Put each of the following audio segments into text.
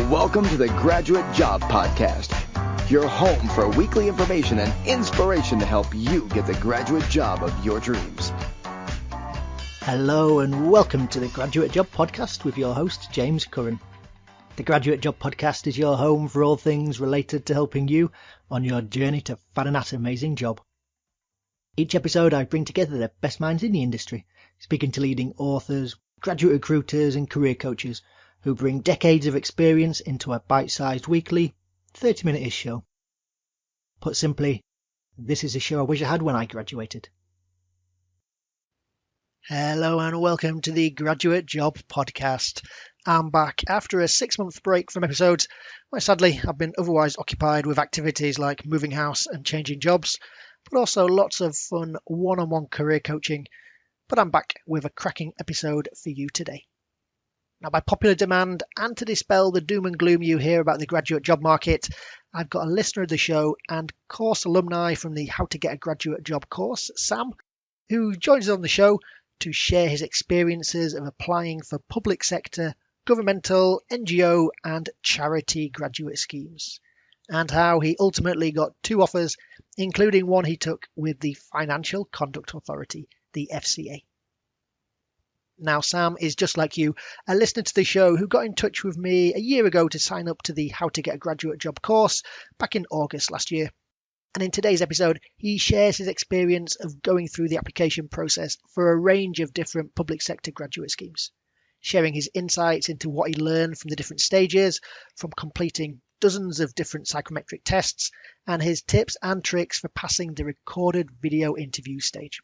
welcome to the Graduate Job Podcast, your home for weekly information and inspiration to help you get the graduate job of your dreams. Hello and welcome to the Graduate Job Podcast with your host, James Curran. The Graduate Job Podcast is your home for all things related to helping you on your journey to find that amazing job. Each episode I bring together the best minds in the industry, speaking to leading authors, graduate recruiters and career coaches who bring decades of experience into a bite-sized weekly 30-minute-ish show. Put simply, this is a show I wish I had when I graduated. Hello and welcome to the Graduate Job Podcast. I'm back after a 6-month break from episodes where sadly I've been otherwise occupied with activities like moving house and changing jobs, but also lots of fun one-on-one career coaching. But I'm back with a cracking episode for you today. Now, by popular demand and to dispel the doom and gloom you hear about the graduate job market, I've got a listener of the show and course alumni from the How to Get a Graduate Job course, Sam, who joins us on the show to share his experiences of applying for public sector, governmental, NGO and charity graduate schemes, and how he ultimately got 2 offers, including one he took with the Financial Conduct Authority, the FCA. Now, Sam is just like you, a listener to the show who got in touch with me a year ago to sign up to the How to Get a Graduate Job course back in August last year. And in today's episode, he shares his experience of going through the application process for a range of different public sector graduate schemes, sharing his insights into what he learned from the different stages, from completing dozens of different psychometric tests, and his tips and tricks for passing the recorded video interview stage.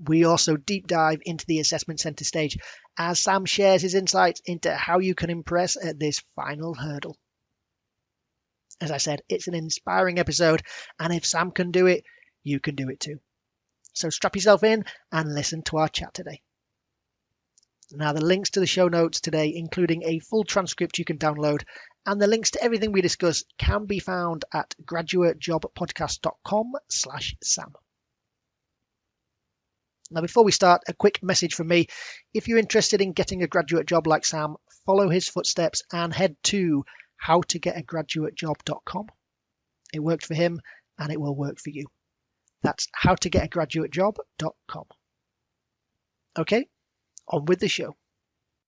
We also deep dive into the assessment centre stage as Sam shares his insights into how you can impress at this final hurdle. As I said, it's an inspiring episode, and if Sam can do it, you can do it too. So strap yourself in and listen to our chat today. Now, the links to the show notes today, including a full transcript you can download, and the links to everything we discuss can be found at graduatejobpodcast.com/Sam. Now, before we start, a quick message from me. If you're interested in getting a graduate job like Sam, follow his footsteps and head to howtogetagraduatejob.com. It worked for him and it will work for you. That's howtogetagraduatejob.com. Okay, on with the show.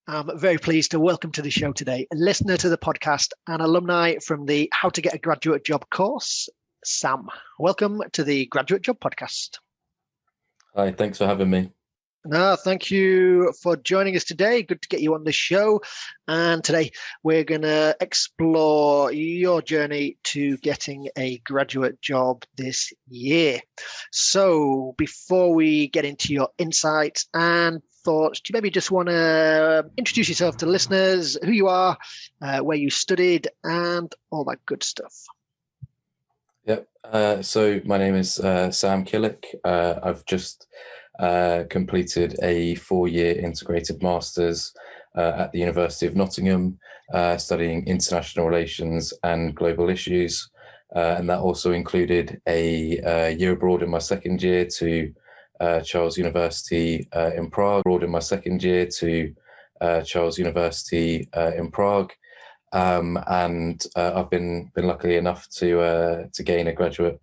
I'm very pleased to welcome to the show today a listener to the podcast and alumni from the How to Get a Graduate Job course, Sam. Welcome to the Graduate Job Podcast. Hi, thanks for having me. No, thank you for joining us today. Good to get you on the show. And today we're going to explore your journey to getting a graduate job this year. So before we get into your insights and thoughts, do you maybe just want to introduce yourself to listeners, who you are, where you studied, and all that good stuff? Yep. So my name is Sam Killick. I've just completed a 4-year integrated master's at the University of Nottingham, studying international relations and global issues. And that also included a year abroad in my second year to Charles University in Prague. And I've been lucky enough to gain a graduate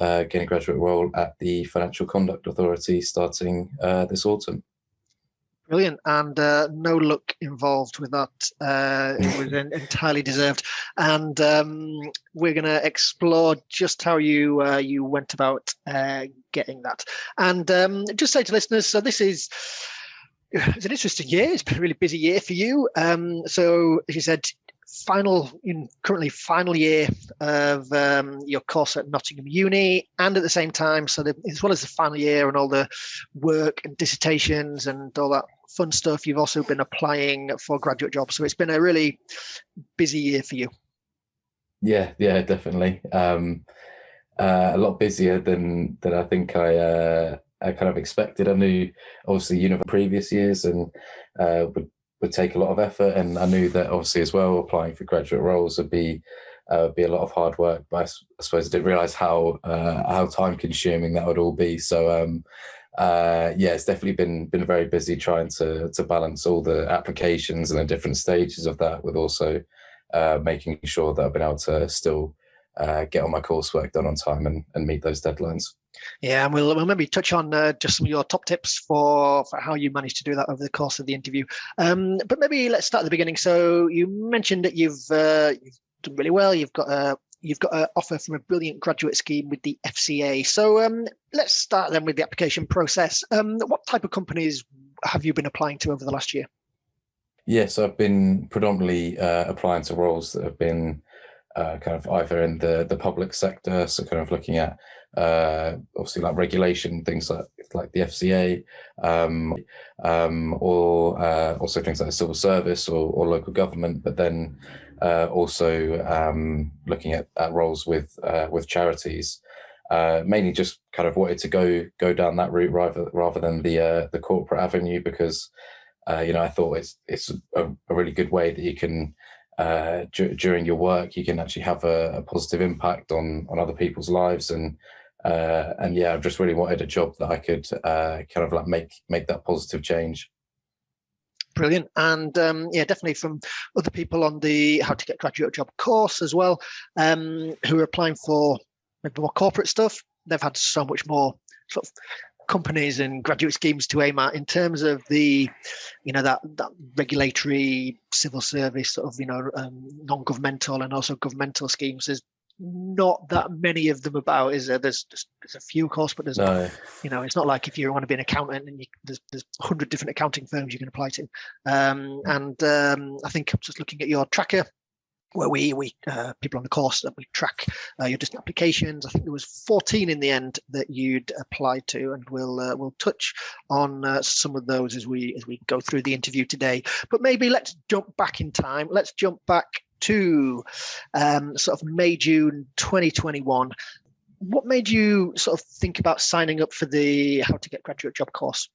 role at the Financial Conduct Authority starting this autumn. Brilliant, and no luck involved with that. It was entirely deserved. And we're going to explore just how you went about getting that. And just say to listeners, so it's an interesting year. It's been a really busy year for you. So as you said, currently final year of your course at Nottingham Uni, and at the same time, as well as the final year and all the work and dissertations and all that fun stuff, you've also been applying for graduate jobs. So it's been a really busy year for you. Yeah, definitely. A lot busier than I think I kind of expected. I knew obviously previous years and would take a lot of effort, and I knew that obviously as well applying for graduate roles would be a lot of hard work, but I suppose I didn't realise how time consuming that would all be. So it's definitely been very busy trying to balance all the applications and the different stages of that, with also making sure that I've been able to still get all my coursework done on time and meet those deadlines. Yeah, and we'll maybe touch on just some of your top tips for how you managed to do that over the course of the interview. But maybe let's start at the beginning. So you mentioned that you've done really well. You've got an offer from a brilliant graduate scheme with the FCA. So let's start then with the application process. What type of companies have you been applying to over the last year? Yes, I've been predominantly applying to roles that have been kind of either in the public sector, so kind of looking at obviously like regulation, things like the FCA, or also things like civil service or local government, but then also looking at roles with charities. Mainly just kind of wanted to go down that route rather than the corporate avenue, because I thought it's a really good way that you can during your work you can actually have a positive impact on other people's lives, and I just really wanted a job that I could kind of like make that positive change. Brilliant. And definitely from other people on the How to Get Graduate Job course as well, who are applying for maybe more corporate stuff, they've had so much more sort of companies and graduate schemes to aim at in terms of the, that regulatory civil service sort of, non-governmental and also governmental schemes. There's not that many of them about, is there? There's a few, of course, but there's no. It's not like if you want to be an accountant and there's 100 different accounting firms you can apply to. I think I'm just looking at your tracker, where we people on the course that we track your distant applications. I think there was 14 in the end that you'd applied to, and we'll touch on some of those as we go through the interview today. But maybe let's jump back in time. Let's jump back to sort of May, June 2021. What made you sort of think about signing up for the How to Get Graduate Job course?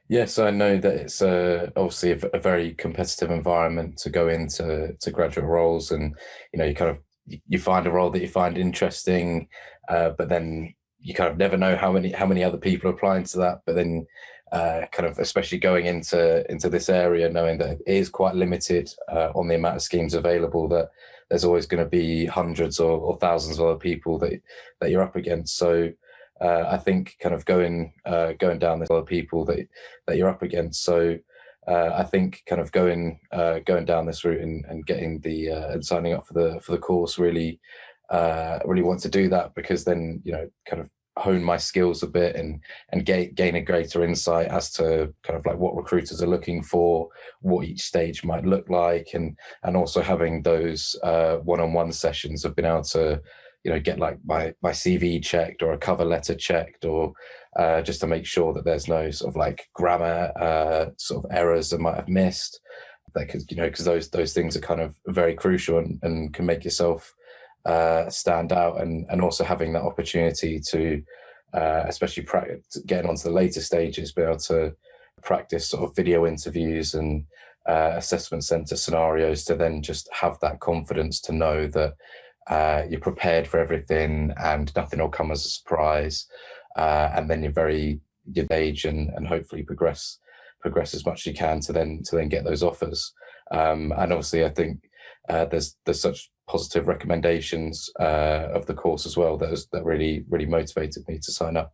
Yes, I know that it's obviously a very competitive environment to go into graduate roles, and you find a role that you find interesting, but then you kind of never know how many other people are applying to that. But then kind of especially going into this area, knowing that it is quite limited on the amount of schemes available, that there's always going to be hundreds or thousands of other people that you're up against. So I think kind of going down this other people that you're up against. So I think kind of going down this route and getting and signing up for the course really want to do that, because then kind of hone my skills a bit and gain a greater insight as to kind of like what recruiters are looking for, what each stage might look like, and also having those one-on-one sessions have been able to get like my CV checked or a cover letter checked, or just to make sure that there's no sort of like grammar sort of errors that might have missed, because those things are kind of very crucial and can make yourself stand out, and also having that opportunity to especially getting onto the later stages, be able to practice sort of video interviews and assessment center scenarios, to then just have that confidence to know that you're prepared for everything and nothing will come as a surprise, and then you're age and hopefully progress as much as you can to then get those offers. And obviously I think there's such positive recommendations of the course as well that really motivated me to sign up.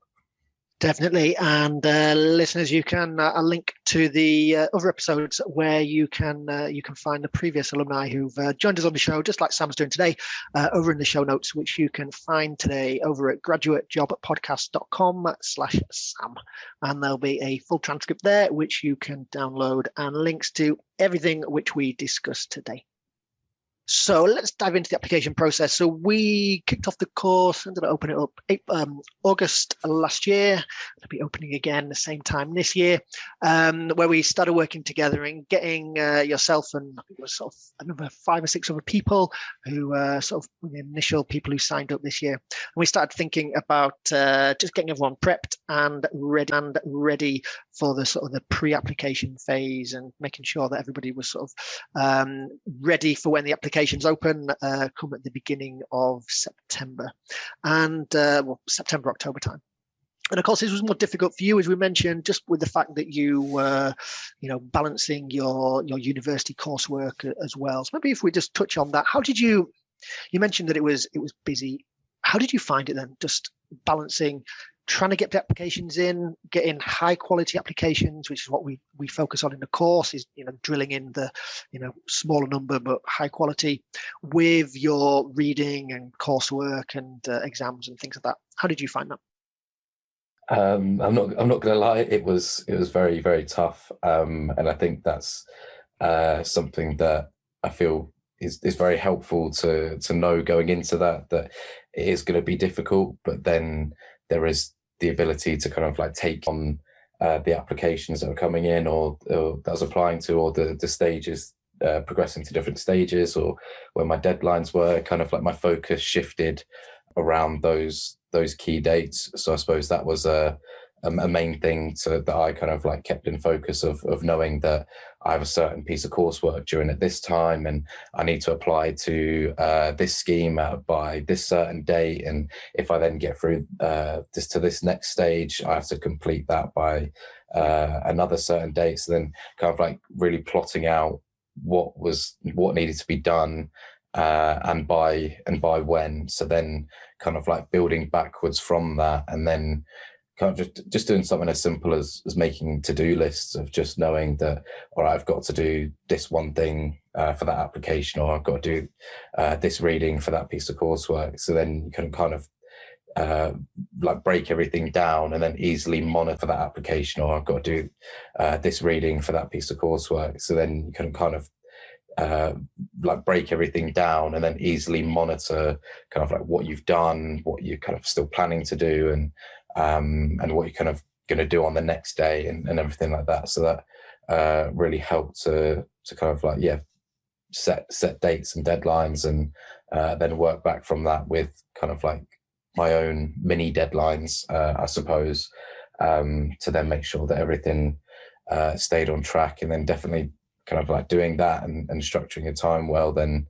Definitely. And listeners, you can link to the other episodes where you can find the previous alumni who've joined us on the show, just like Sam's doing today, over in the show notes, which you can find today over at graduatejobpodcast.com/Sam. And there'll be a full transcript there, which you can download, and links to everything which we discussed today. So let's dive into the application process. So we kicked off the course and did open it up August last year. It'll be opening again the same time this year, where we started working together and getting yourself and I think it was sort of another 5 or 6 other people who sort of the initial people who signed up this year. And we started thinking about just getting everyone prepped and ready for the sort of the pre-application phase, and making sure that everybody was sort of ready for when the applications open come at the beginning of September, and September, October time. And of course, this was more difficult for you, as we mentioned, just with the fact that you were, balancing your university coursework as well. So maybe if we just touch on that, how did you mentioned that it was busy. How did you find it then? Just balancing, trying to get the applications in, getting high quality applications, which is what we focus on in the course, is drilling in the smaller number but high quality, with your reading and coursework and exams and things like that. How did you find that? I'm not gonna lie, it was very, very tough, and I think that's something that I feel is very helpful to know going into that it is going to be difficult, but then there is the ability to kind of like take on the applications that are coming in, or that I was applying to, or the stages, progressing to different stages, or where my deadlines were. Kind of like my focus shifted around those key dates. So I suppose that was a main thing that I kind of like kept in focus of knowing that I have a certain piece of coursework during at this time, and I need to apply to this scheme by this certain date. And if I then get through this next stage, I have to complete that by another certain date. So then kind of like really plotting out what needed to be done, and by when. So then kind of like building backwards from that, and then kind of just doing something as simple as making to-do lists of just knowing that, all right, I've got to do this one thing for that application, or I've got to do this reading for that piece of coursework. So then you can kind of like break everything down and then easily monitor that application, or I've got to do this reading for that piece of coursework. So then you can kind of like break everything down and then easily monitor kind of like what you've done, what you're kind of still planning to do, and what you're kind of going to do on the next day, and everything like that. So that really helped to kind of like, set dates and deadlines, and then work back from that with kind of like my own mini deadlines, I suppose, to then make sure that everything stayed on track. And then definitely kind of like doing that and structuring your time well, then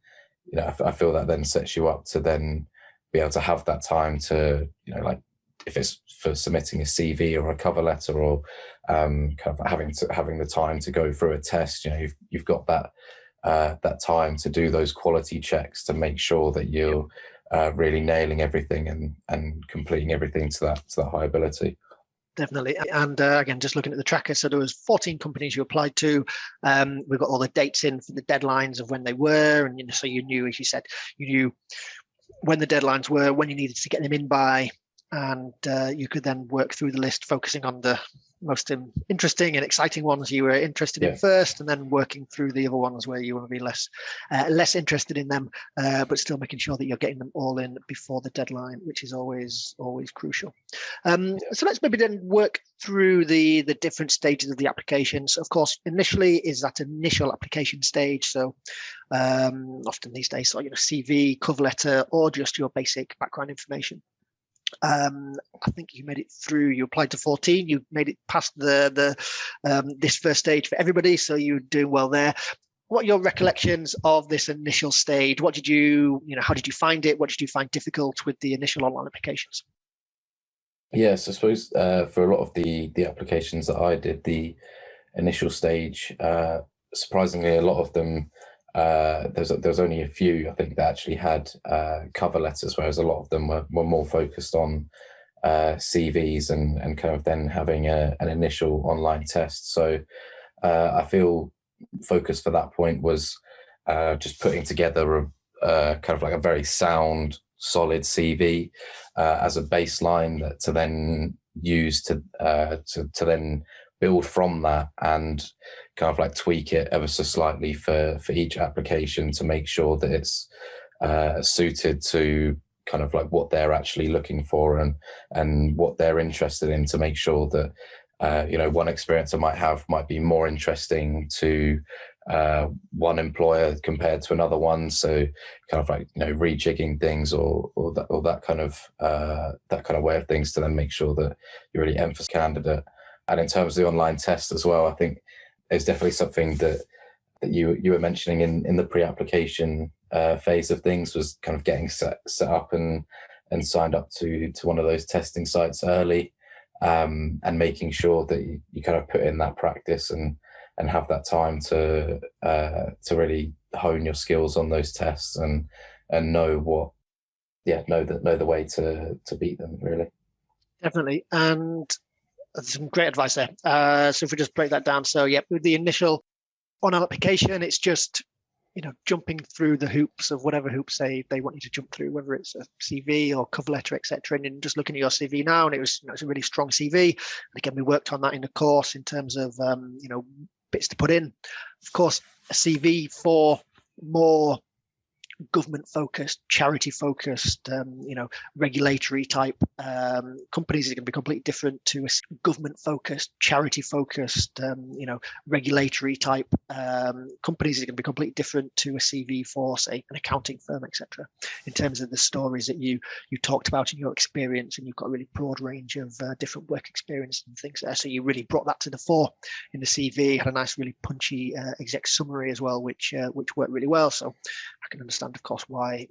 I feel that then sets you up to then be able to have that time to like, if it's for submitting a CV or a cover letter, or kind of having the time to go through a test, you've got that time to do those quality checks to make sure that you're really nailing everything and completing everything to that high ability. Definitely. And again, just looking at the tracker, so there was 14 companies you applied to. We've got all the dates in for the deadlines of when they were, and so you knew, as you said, you knew when the deadlines were, when you needed to get them in by, and you could then work through the list, focusing on the most interesting and exciting ones you were interested in first, and then working through the other ones where you want to be less interested in them, but still making sure that you're getting them all in before the deadline, which is always crucial. So let's maybe then work through the different stages of the applications. Of course, initially is that initial application stage. So often these days, so CV, cover letter, or just your basic background information. I think you made it through. You applied to 14. You made it past the this first stage for everybody, so you're doing well there. What are your recollections of this initial stage? What did how did you find it? What did you find difficult with the initial online applications? Yes, I suppose for a lot of the applications that I did, the initial stage, surprisingly, a lot of them, there's only a few, I think, that actually had cover letters, whereas a lot of them were more focused on CVs and kind of then having an initial online test. So I feel focus for that point was just putting together a kind of like a very sound, solid CV as a baseline to then use to then build from that, and kind of like tweak it ever so slightly for each application to make sure that it's suited to kind of like what they're actually looking for and what they're interested in, to make sure that one experience I might have might be more interesting to one employer compared to another one. So kind of like rejigging things or that kind of way of things to then make sure that you really emphasize candidate. And in terms of the online test as well, I think there's definitely something that you were mentioning in the pre-application phase of things, was kind of getting set up and signed up to one of those testing sites early. and making sure that you kind of put in that practice and have that time to really hone your skills on those tests and know the way to beat them, really. Definitely. And some great advice there. So if we just break that down. So with the initial online application, it's just, jumping through the hoops of whatever hoops they want you to jump through, whether it's a CV or cover letter, etc. And then just looking at your CV now, and it was, it's a really strong CV. And again, we worked on that in the course in terms of, bits to put in. Of course, a CV for more government-focused, charity-focused, regulatory type companies is going to be completely different to a government-focused, charity-focused, regulatory type companies is going to be completely different to a CV for, say, an accounting firm, etc. In terms of the stories that you talked about in your experience, and you've got a really broad range of different work experience and things there. So you really brought that to the fore in the CV. Had a nice, really punchy exec summary as well, which worked really well. So I can understand, of course, why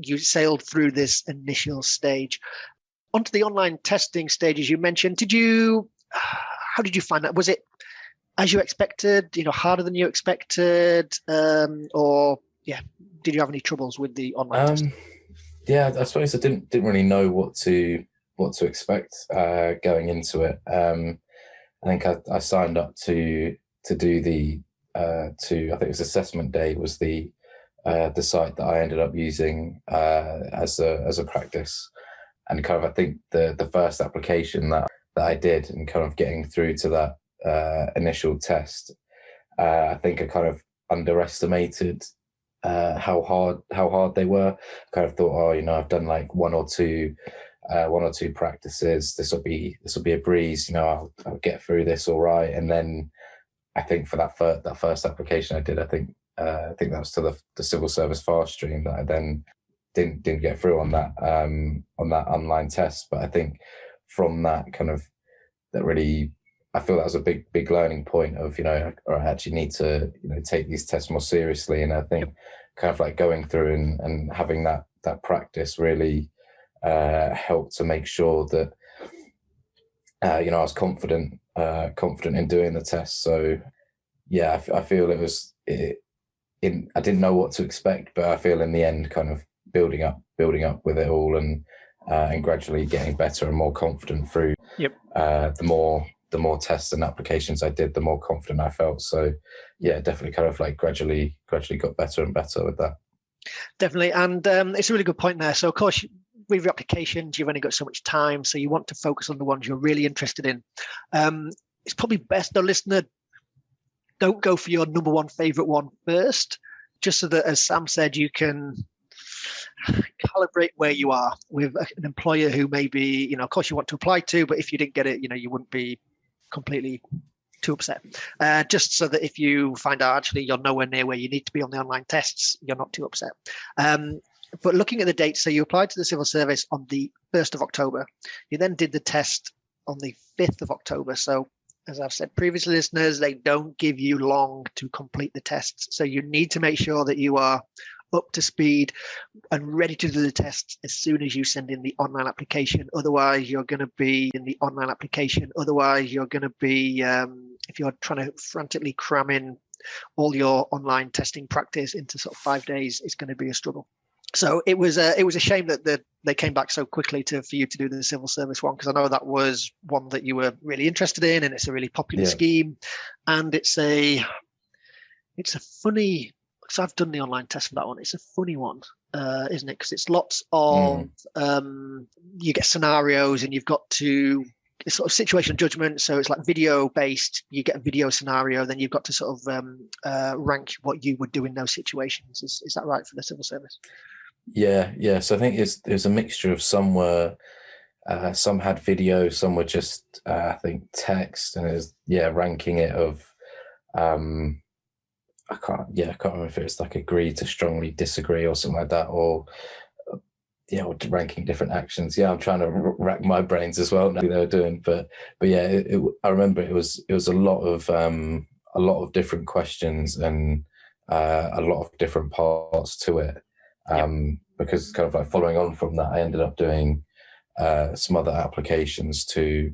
you sailed through this initial stage. Onto the online testing stages you mentioned. How did you find that? Was it as you expected? Harder than you expected, or did you have any troubles with the online testing? Yeah, I suppose I didn't really know what to expect going into it. I think I signed up to do the I think it was assessment day was the site that I ended up using as a practice, and kind of I think the first application that I did and kind of getting through to that initial test, I think I kind of underestimated how hard they were. I kind of thought, I've done like one or two practices. This will be a breeze. I'll get through this all right. And then I think for that first application I did, I think that was to the civil service fast stream that I then didn't get through on that online test. But I think from that that really, I feel that was a big learning point of, I actually need to, take these tests more seriously. And I think kind of like going through and having that practice really helped to make sure that, I was confident in doing the test. So yeah, I feel it was, I didn't know what to expect, but I feel in the end kind of building up with it all and gradually getting better and more confident through. Yep. The more tests and applications I did, the more confident I felt. So yeah, definitely kind of like gradually got better and better with that. Definitely. And it's a really good point there. So of course, with your applications, you've only got so much time. So you want to focus on the ones you're really interested in. It's probably best, the listener, don't go for your number one favorite one first, just so that, as Sam said, you can calibrate where you are with an employer who maybe, of course you want to apply to, but if you didn't get it, you wouldn't be completely too upset. Just so that if you find out actually you're nowhere near where you need to be on the online tests, you're not too upset. But looking at the dates, so you applied to the civil service on the 1st of October. You then did the test on the 5th of October. So as I've said previously, listeners, they don't give you long to complete the tests. So you need to make sure that you are up to speed and ready to do the tests as soon as you send in the online application. Otherwise, you're going to be if you're trying to frantically cram in all your online testing practice into sort of 5 days, it's going to be a struggle. So it was a shame that they came back so quickly for you to do the civil service one, because I know that was one that you were really interested in, and it's a really popular scheme, and it's a funny. So I've done the online test for that one. It's a funny one, isn't it? Because it's lots of you get scenarios, and you've got to, it's sort of situation judgment. So it's like video based. You get a video scenario, then you've got to sort of rank what you would do in those situations. Is that right for the civil service? Yeah. So I think there's a mixture of some some had video, some were just I think text, and it was ranking it of I can't remember if it was like agree to strongly disagree or something like that, or or ranking different actions. I'm trying to rack my brains as well now they were doing, but yeah, I remember it was a lot of different questions and a lot of different parts to it. Because kind of like following on from that, I ended up doing some other applications to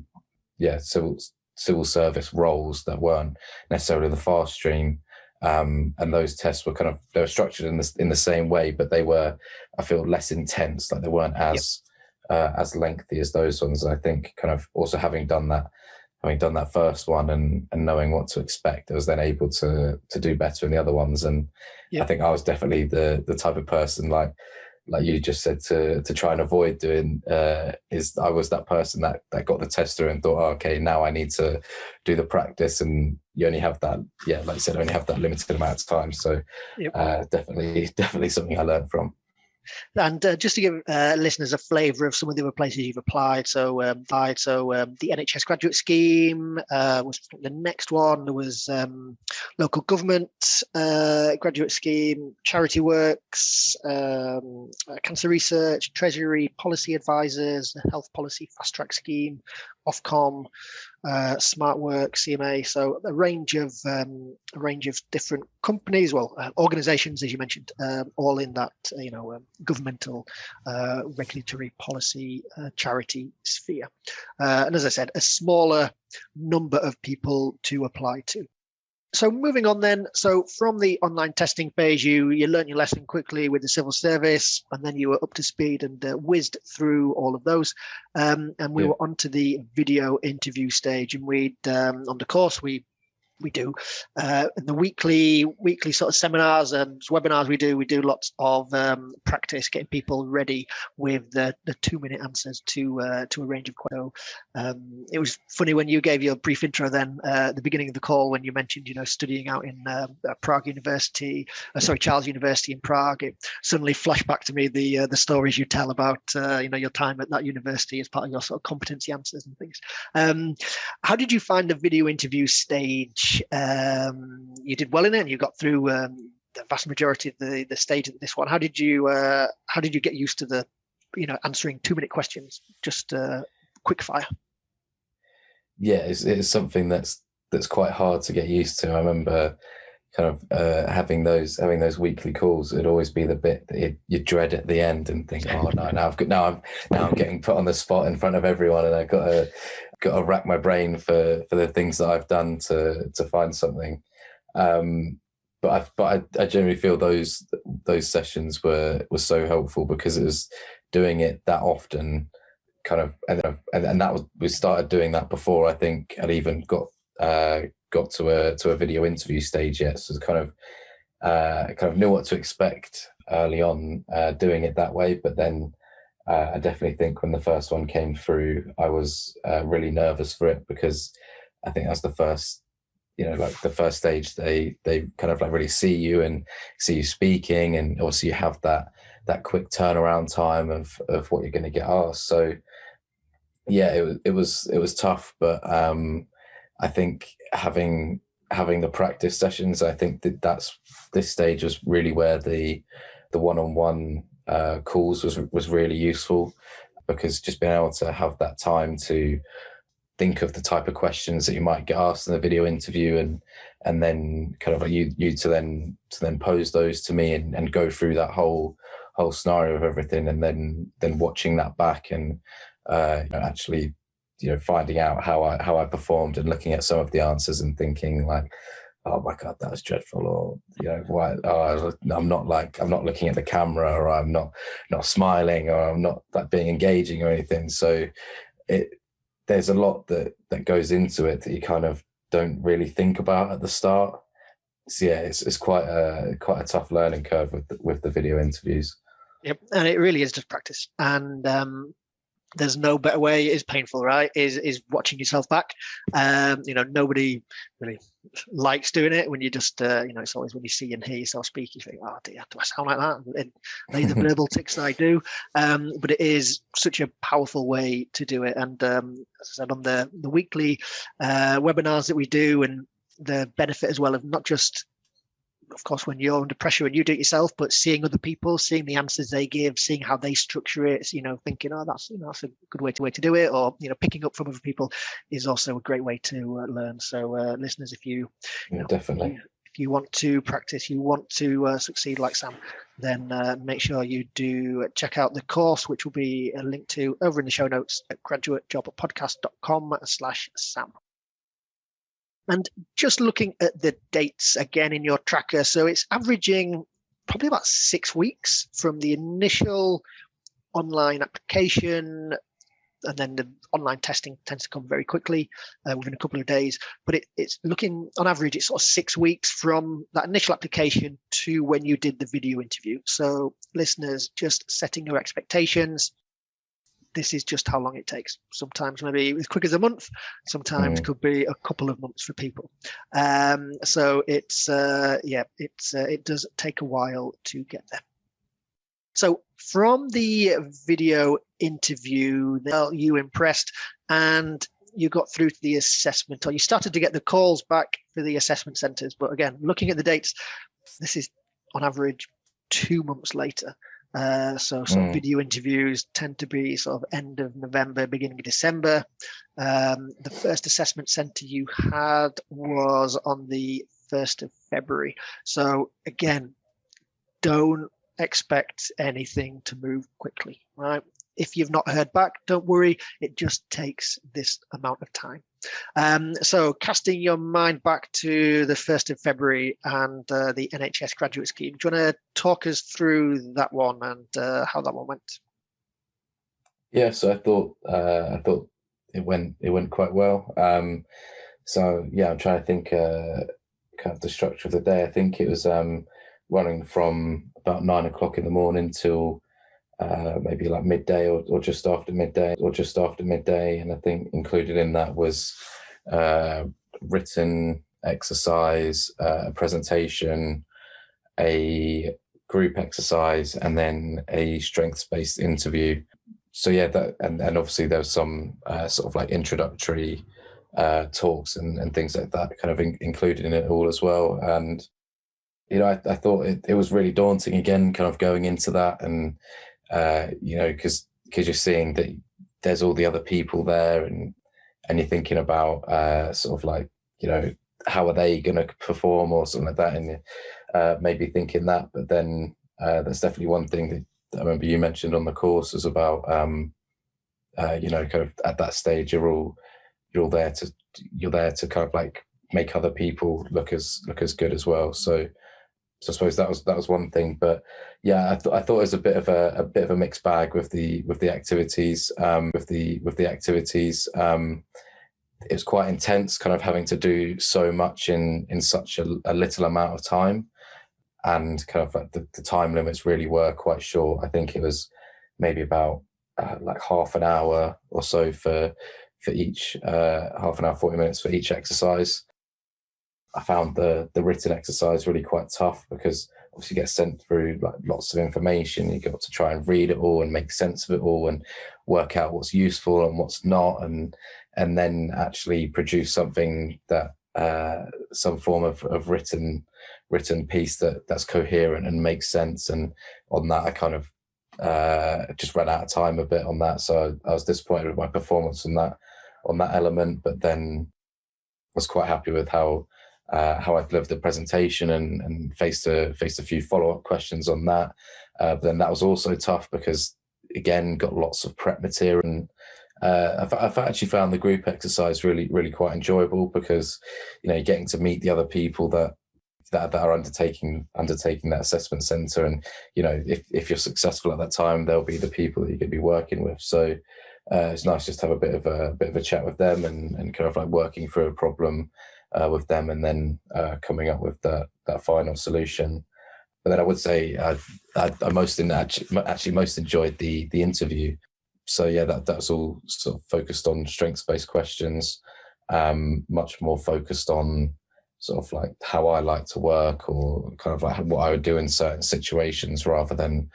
civil service roles that weren't necessarily the fast stream. And those tests were they were structured in the same way, but they were, I feel, less intense. Like they weren't as lengthy as those ones. I think kind of also having done that first one and knowing what to expect, I was then able to do better in the other ones. And I think I was definitely the type of person like you just said to try and avoid doing. I was that person that got the test through and thought, oh, okay, now I need to do the practice, and you only have that, like you said, only have that limited amount of time. So definitely something I learned from. And just to give listeners a flavour of some of the other places you've applied, so the NHS graduate scheme was the next one. There was local government graduate scheme, charity works, cancer research, treasury, policy advisors, the health policy fast track scheme, Ofcom, Smart Work, CMA. So a range of different companies, organisations, as you mentioned, all in that governmental, regulatory, policy, charity sphere. And as I said, a smaller number of people to apply to. So moving on then, so from the online testing phase, you learned your lesson quickly with the civil service, and then you were up to speed and whizzed through all of those. And we were on to the video interview stage, and on the course we do the weekly sort of seminars and webinars we do lots of practice, getting people ready with the 2-minute answers to a range of questions. It was funny when you gave your brief intro then at the beginning of the call, when you mentioned studying out in Charles University in Prague. It suddenly flashed back to me the stories you tell about your time at that university as part of your sort of competency answers and things. How did you find the video interview stage? You did well in it, and you got through the vast majority of the stage of this one. How did you get used to the answering 2-minute questions, just quick fire? It's something that's quite hard to get used to. I remember kind of having those weekly calls. It'd always be the bit that you dread at the end and think, oh no, now I'm getting put on the spot in front of everyone, and I've got to rack my brain for the things that I've done to find something. But I generally feel those sessions were so helpful, because it was doing it that often, kind of, and that was, we started doing that before I think I'd even got to a video interview stage yet. So kind of knew what to expect early on doing it that way. But then I definitely think when the first one came through, I was really nervous for it, because I think that's the first, the first stage. They kind of like really see you speaking, and also you have that quick turnaround time of what you're going to get asked. So it was tough, but I think having the practice sessions, I think this stage was really where the one-on-one calls was really useful, because just being able to have that time to think of the type of questions that you might get asked in the video interview, and then kind of like you to then pose those to me and go through that whole scenario of everything, and then watching that back and actually finding out how I performed, and looking at some of the answers and thinking like, oh my God, that was dreadful, or why? Oh, I'm not looking at the camera, or I'm not smiling, or I'm not like being engaging or anything. So there's a lot that goes into it that you kind of don't really think about at the start. So it's quite a tough learning curve with the video interviews. Yep, and it really is just practice, and there's no better way. It is painful, right? Is watching yourself back. Nobody really likes doing it when you just, it's always when you see and hear yourself speak, you think, oh dear, do I sound like that? And they the verbal tics that I do. But it is such a powerful way to do it. And as I said, on the weekly webinars that we do, and the benefit as well of not just, of course, when you're under pressure and you do it yourself, but seeing other people, seeing the answers they give, seeing how they structure it, thinking, oh, that's a good way to do it, or picking up from other people is also a great way to learn. So, listeners, if you definitely, if you want to practice, you want to succeed like Sam, then make sure you do check out the course, which will be linked to over in the show notes at graduatejobpodcast.com/Sam. And just looking at the dates again in your tracker, so it's averaging probably about 6 weeks from the initial online application, and then the online testing tends to come very quickly within a couple of days. But it's looking, on average, it's sort of 6 weeks from that initial application to when you did the video interview. So listeners, just setting your expectations. This is just how long it takes. Sometimes maybe as quick as a month, sometimes could be a couple of months for people. So it does take a while to get there. So from the video interview, you impressed and you got through to the assessment, or you started to get the calls back for the assessment centres. But again, looking at the dates, this is on average 2 months later. So video interviews tend to be sort of end of November, beginning of December. The first assessment centre you had was on the 1st of February. So again, don't expect anything to move quickly, right? If you've not heard back, don't worry. It just takes this amount of time. So casting your mind back to the 1st of February and the NHS graduate scheme, do you want to talk us through that one and how that one went? Yeah, so I thought it went quite well. So yeah, I'm trying to think kind of the structure of the day. I think it was running from about 9 o'clock in the morning till maybe like midday or just after midday. And I think included in that was written exercise, a presentation, a group exercise, and then a strengths-based interview. So yeah, that and obviously there was some sort of like introductory talks and things like that kind of included in it all as well. And I thought it was really daunting again, kind of going into that, and because you're seeing that there's all the other people there, and you're thinking about sort of like, how are they going to perform or something like that, and maybe thinking that. But then that's definitely one thing that I remember you mentioned on the course was about, kind of at that stage you're there to kind of like make other people look as good as well. So I suppose that was one thing. But yeah, I thought it was a bit of a mixed bag with the activities. It was quite intense, kind of having to do so much in such a little amount of time, and kind of like the time limits really were quite short. I think it was maybe about like half an hour or so for each, half an hour, 40 minutes for each exercise. I found the written exercise really quite tough because obviously you get sent through like lots of information. You got to try and read it all and make sense of it all and work out what's useful and what's not, and then actually produce something that some form of written piece that's coherent and makes sense. And on that, I kind of just ran out of time a bit on that, so I was disappointed with my performance on that element. But then was quite happy with how I delivered the presentation and faced a few follow-up questions on that. But then that was also tough because, again, got lots of prep material. And I've actually found the group exercise really, really quite enjoyable because, you're getting to meet the other people that are undertaking that assessment centre. And, if you're successful at that time, they'll be the people that you're going to be working with. So it's nice just to have a bit of a chat with them and kind of like working through a problem with them, and then coming up with that final solution. But then I would say I most enjoyed the interview. So yeah, that's all sort of focused on strengths-based questions, much more focused on sort of like how I like to work, or kind of like what I would do in certain situations, rather than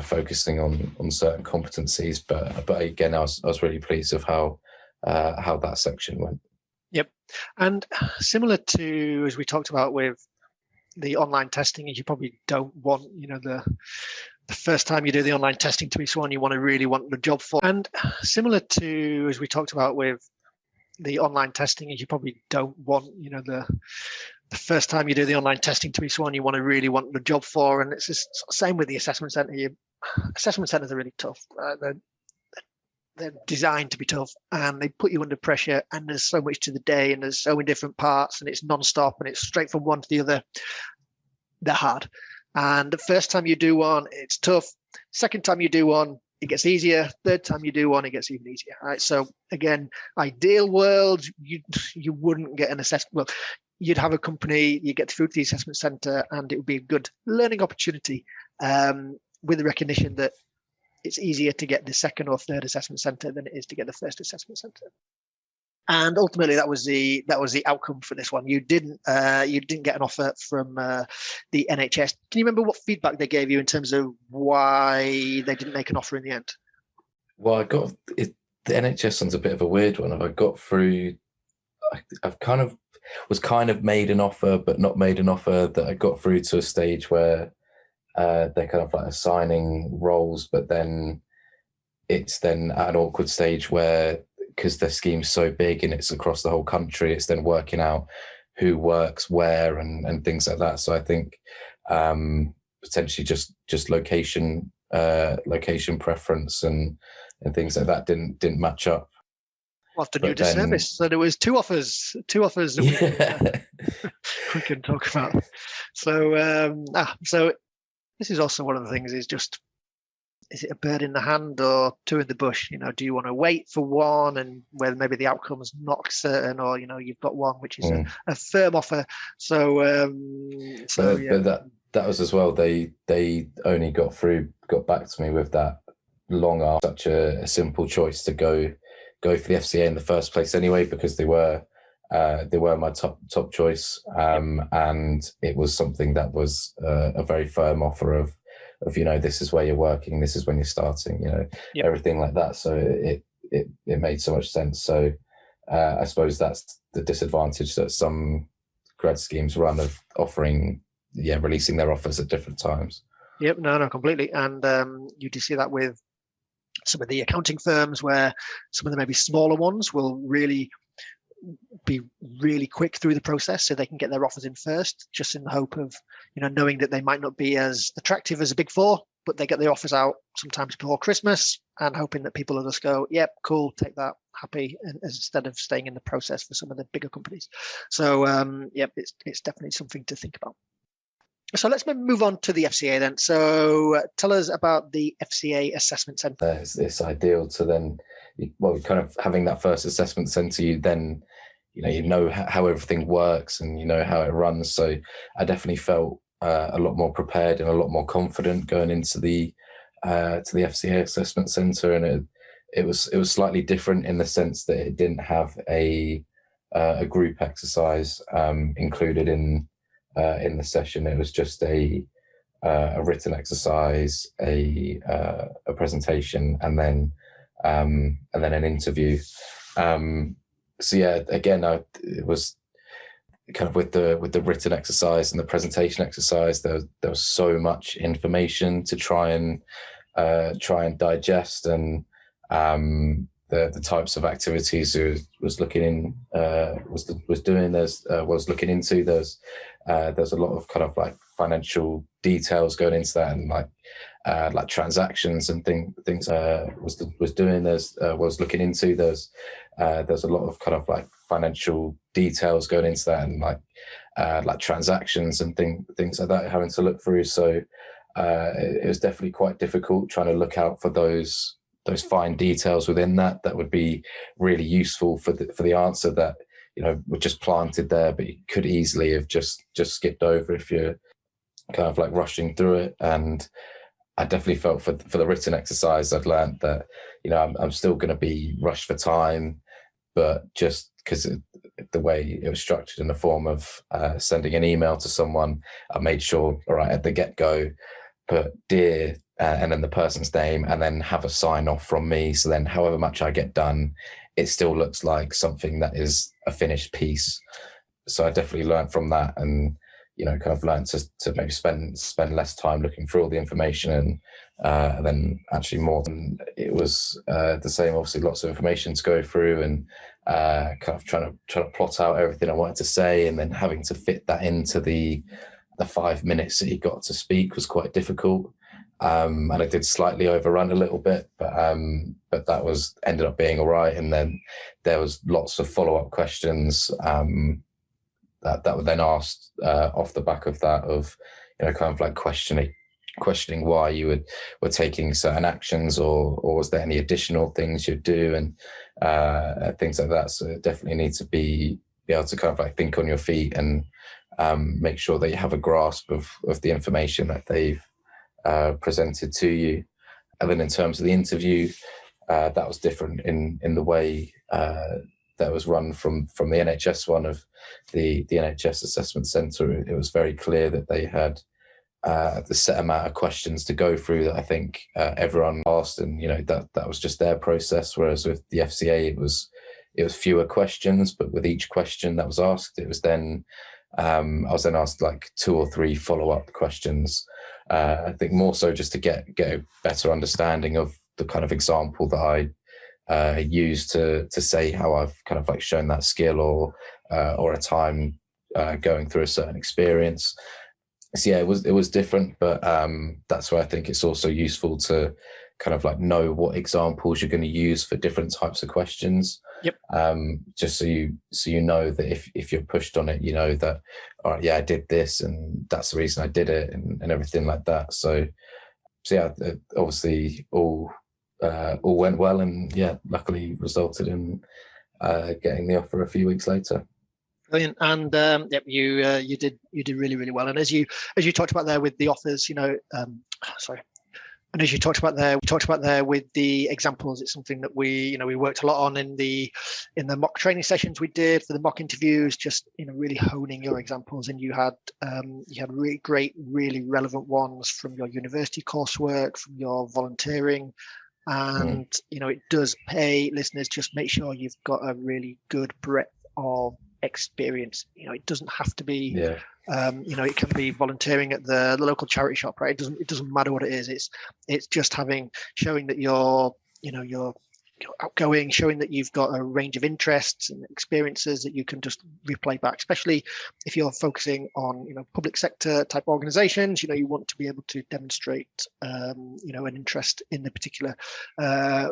focusing on certain competencies. But again, I was really pleased with how that section went. Yep. And similar to, as we talked about with the online testing, is you probably don't want, the first time you do the online testing to be someone you really want the job for. And similar to, as we talked about with the online testing is you probably don't want, the first time you do the online testing to be someone you really want the job for. And it's just same with the assessment centre. Assessment centres are really tough. They're designed to be tough, and they put you under pressure, and there's so much to the day, and there's so many different parts, and it's non-stop, and it's straight from one to the other. They're hard. And the first time you do one, it's tough. Second time you do one, it gets easier. Third time you do one, it gets even easier. Right. So again, ideal world, you wouldn't get an assessment. Well, you'd have a company, you get through to the assessment centre, and it would be a good learning opportunity, with the recognition that it's easier to get the second or third assessment centre than it is to get the first assessment centre. And ultimately, that was the outcome for this one. You didn't get an offer from the NHS. Can you remember what feedback they gave you in terms of why they didn't make an offer in the end? Well, I got it. The NHS one's a bit of a weird one. I got through. I've was made an offer, but not made an offer. That I got through to a stage where they're kind of like assigning roles, but then it's then at an awkward stage where, because the scheme's so big and it's across the whole country, it's then working out who works where and things like that. So I think potentially just location preference and things like that didn't match up. We'll have to do a disservice. So there was two offers that we can talk about. So this is also one of the things is it a bird in the hand or two in the bush? Do you want to wait for one and where maybe the outcome's not certain, or you've got one which is a firm offer. But that was as well. They only got back to me with that long after such a simple choice to go for the FCA in the first place anyway, because they were my top choice, and it was something that was a very firm offer of this is where you're working, this is when you're starting, everything like that. So it made so much sense. So I suppose that's the disadvantage that some grad schemes run, of releasing their offers at different times. Yep, no, completely. And you do see that with some of the accounting firms, where some of the maybe smaller ones will really be really quick through the process so they can get their offers in first, just in the hope of knowing that they might not be as attractive as a big four, but they get their offers out sometimes before Christmas and hoping that people will just go, yep, cool, take that, happy, and instead of staying in the process for some of the bigger companies. So it's definitely something to think about. So let's move on to the FCA then. So tell us about the FCA assessment centre. It's ideal to then, kind of having that first assessment centre, you then, you know how everything works and you know how it runs. So I definitely felt a lot more prepared and a lot more confident going into the FCA assessment centre, and it was slightly different in the sense that it didn't have a group exercise included in the session. It was just a written exercise, a presentation, and then an interview. So yeah, again, it was kind of with the written exercise and the presentation exercise. There was so much information to try and digest, and the types of activities was looking into. There's a lot of kind of like financial details going into that, and like transactions and things was doing. Was looking into. There's a lot of kind of like financial details going into that, and like transactions and things like that, having to look through. So it was definitely quite difficult trying to look out for those fine details within that would be really useful for the answer that were just planted there, but you could easily have just skipped over if you're kind of like rushing through it. And I definitely felt for the written exercise, I'd learned that I'm still going to be rushed for time, but just because the way it was structured in the form of sending an email to someone, I made sure, all right, at the get-go, put dear and then the person's name, and then have a sign off from me. So then however much I get done, it still looks like something that is a finished piece. So I definitely learned from that, and kind of learned to maybe spend less time looking through all the information, and then actually more than it was the same. Obviously, lots of information to go through, and kind of trying to plot out everything I wanted to say, and then having to fit that into the 5 minutes that he got to speak was quite difficult. And I did slightly overrun a little bit, but that was ended up being all right. And then there was lots of follow-up questions that were then asked off the back of that, of kind of like questioning why you were taking certain actions, or was there any additional things you'd do, and things like that. So definitely need to be able to kind of like think on your feet and make sure that you have a grasp of the information that they've presented to you. And then in terms of the interview, that was different in the way that was run from the NHS one, of the NHS Assessment Centre. It was very clear that they had the set amount of questions to go through that I think everyone asked, and that was just their process. Whereas with the FCA, it was fewer questions, but with each question that was asked, it was then I was then asked like 2 or 3 follow-up questions. I think more so just to get a better understanding of the kind of example that I use to say how I've kind of like shown that skill, or a time going through a certain experience. So yeah, it was different, but that's why I think it's also useful to kind of like know what examples you're going to use for different types of questions. Yep. Just so you know that if you're pushed on it, you know that, all right, yeah, I did this, and that's the reason I did it, and everything like that. So yeah, obviously all went well, and yeah, luckily resulted in getting the offer a few weeks later. Brilliant. And you did really, really well. And as you talked about there with the offers, and as you talked about there with the examples, it's something that we worked a lot on in the mock training sessions we did for the mock interviews, just really honing your examples. And you had really great, really relevant ones from your university coursework, from your volunteering. And it does pay, listeners, just make sure you've got a really good breadth of experience. It doesn't have to be it can be volunteering at the local charity shop, right? It doesn't matter what it is. It's just showing that you're outgoing, showing that you've got a range of interests and experiences that you can just replay back, especially if you're focusing on public sector type organizations. You want to be able to demonstrate an interest in the particular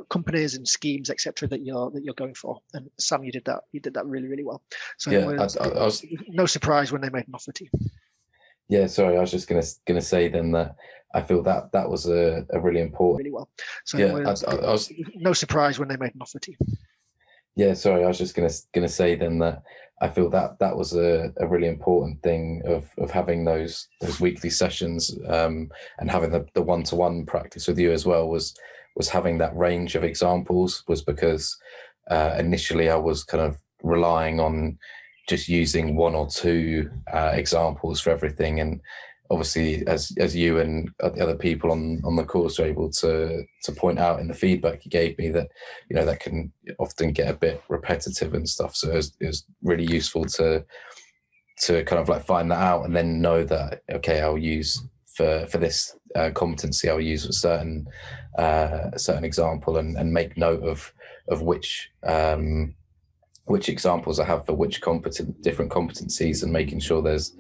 companies and schemes, etc., that you're going for. And Sam, you did that really, really well. So yeah, it was no surprise when they made an offer to you. Yeah, sorry, I was just gonna say then that I feel that was a really important. Really well. So yeah, I was no surprise when they made an offer to you. Yeah, sorry, I was just gonna say then that I feel that was a really important thing of having those weekly sessions, and having the one-to-one practice with you as well, was having that range of examples, was because initially I was kind of relying on just using 1 or 2 examples for everything. And obviously, as you and the other people on the course are able to point out in the feedback you gave me, that that can often get a bit repetitive and stuff. So it was really useful to kind of like find that out, and then know that, okay, I'll use for this competency, I'll use a certain example, and make note of which examples I have for which different competencies, and making sure there's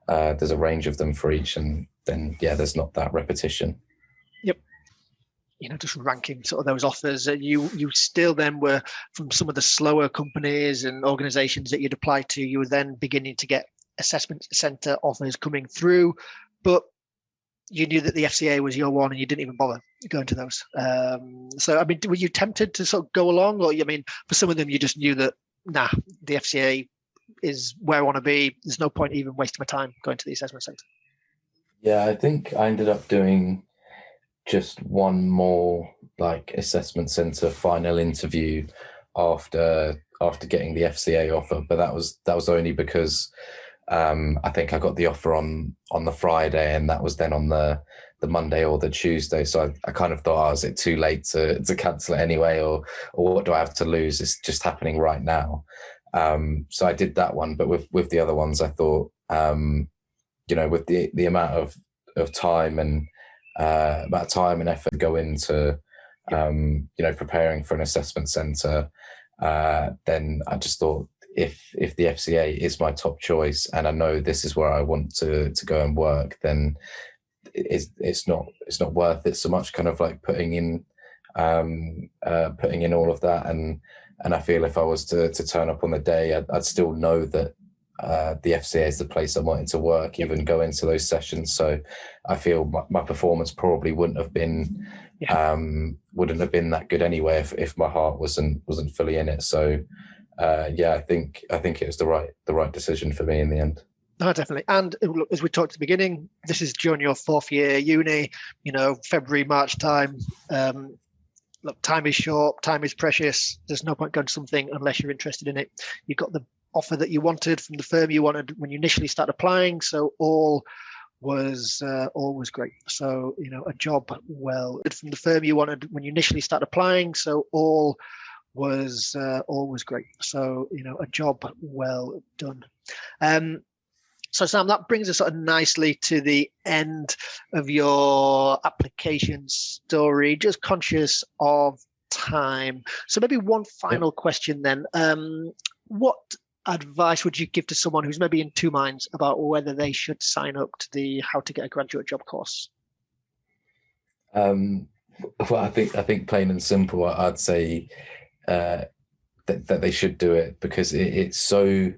a range of them for each, and then there's not that repetition. Yep. Just ranking sort of those offers. You still then were, from some of the slower companies and organizations that you'd applied to, you were then beginning to get assessment center offers coming through, but you knew that the FCA was your one, and you didn't even bother going to those. So, I mean, were you tempted to sort of go along, or for some of them you just knew that, nah, the FCA is where I want to be. There's no point even wasting my time going to the assessment centre? Yeah, I think I ended up doing just one more like assessment centre final interview after getting the FCA offer, but that was only because I think I got the offer on the Friday, and that was then on the Monday or the Tuesday. So I kind of thought, is it too late to cancel it anyway, or what do I have to lose? It's just happening right now. So I did that one, but with the other ones, I thought, with the amount of time and effort to go into, preparing for an assessment centre, then I just thought, if the FCA is my top choice and I know this is where I want to go and work, then it's not worth it so much kind of like putting in all of that. And I feel if I was to turn up on the day, I'd still know that the FCA is the place I wanted to work, even go into those sessions. So I feel my performance probably wouldn't have been that good anyway if my heart wasn't fully in it. So I think it was the right decision for me in the end. No, definitely. And look, as we talked at the beginning, this is during your 4th year uni, February, March time. Look, time is short, time is precious. There's no point going to something unless you're interested in it. You got the offer that you wanted from the firm you wanted when you initially started applying. So all was great. So, a job well from the firm you wanted when you initially started applying. So all was great. So, a job well done. So Sam, that brings us sort of nicely to the end of your application story. Just conscious of time. So maybe one final question then. What advice would you give to someone who's maybe in two minds about whether they should sign up to the How to Get a Graduate Job course? Well, I think plain and simple, I'd say that they should do it because it's so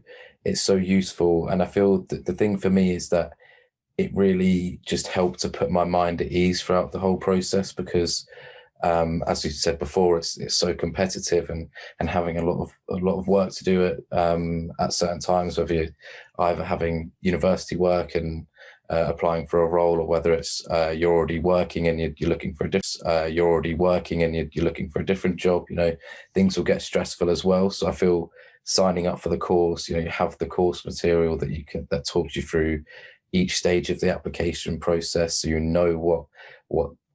useful. And I feel that the thing for me is that it really just helped to put my mind at ease throughout the whole process, because as we said before, it's so competitive, and having a lot of work to do it at certain times, whether you're either having university work and applying for a role, or whether it's you're already working and you're looking for a different job. Things will get stressful as well. So I feel signing up for the course, you have the course material that talks you through each stage of the application process, so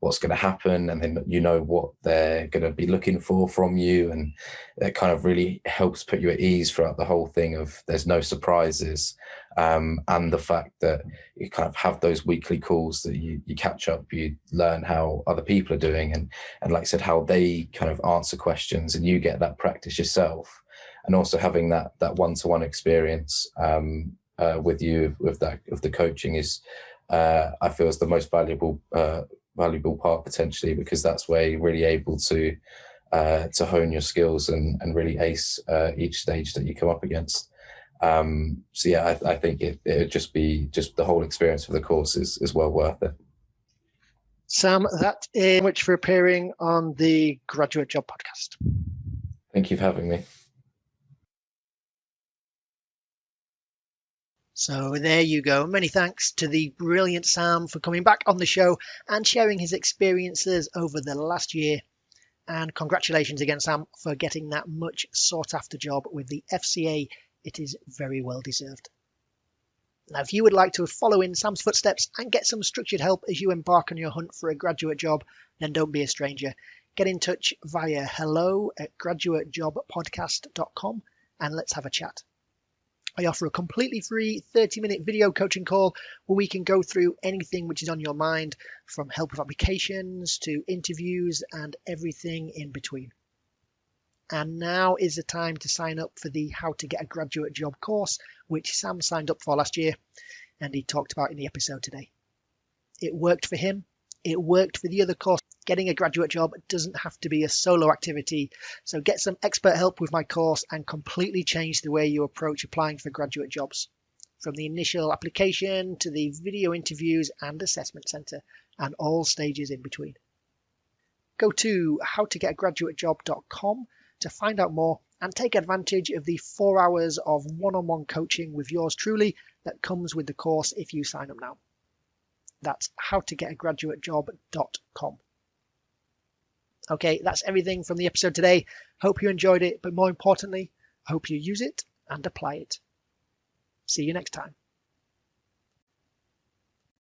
what's going to happen, and then what they're going to be looking for from you, and that kind of really helps put you at ease throughout the whole thing of there's no surprises, and the fact that you kind of have those weekly calls that you catch up, you learn how other people are doing, and like I said, how they kind of answer questions, and you get that practice yourself. And also having that one-to-one experience with you of the coaching is, I feel, is the most valuable part potentially, because that's where you're really able to hone your skills and really ace each stage that you come up against. I think it would just be the whole experience of the course is well worth it. Sam, that is much for appearing on the Graduate Job Podcast. Thank you for having me. So there you go. Many thanks to the brilliant Sam for coming back on the show and sharing his experiences over the last year. And congratulations again, Sam, for getting that much sought after job with the FCA. It is very well deserved. Now, if you would like to follow in Sam's footsteps and get some structured help as you embark on your hunt for a graduate job, then don't be a stranger. Get in touch via hello@graduatejobpodcast.com and let's have a chat. I offer a completely free 30-minute video coaching call where we can go through anything which is on your mind, from help with applications to interviews and everything in between. And now is the time to sign up for the How to Get a Graduate Job course, which Sam signed up for last year and he talked about in the episode today. It worked for him. It worked for the other course. Getting a graduate job doesn't have to be a solo activity, so get some expert help with my course and completely change the way you approach applying for graduate jobs, from the initial application to the video interviews and assessment centre, and all stages in between. Go to howtogetagraduatejob.com to find out more and take advantage of the 4 hours of one-on-one coaching with yours truly that comes with the course if you sign up now. That's howtogetagraduatejob.com. Okay, that's everything from the episode today. Hope you enjoyed it, but more importantly, I hope you use it and apply it. See you next time.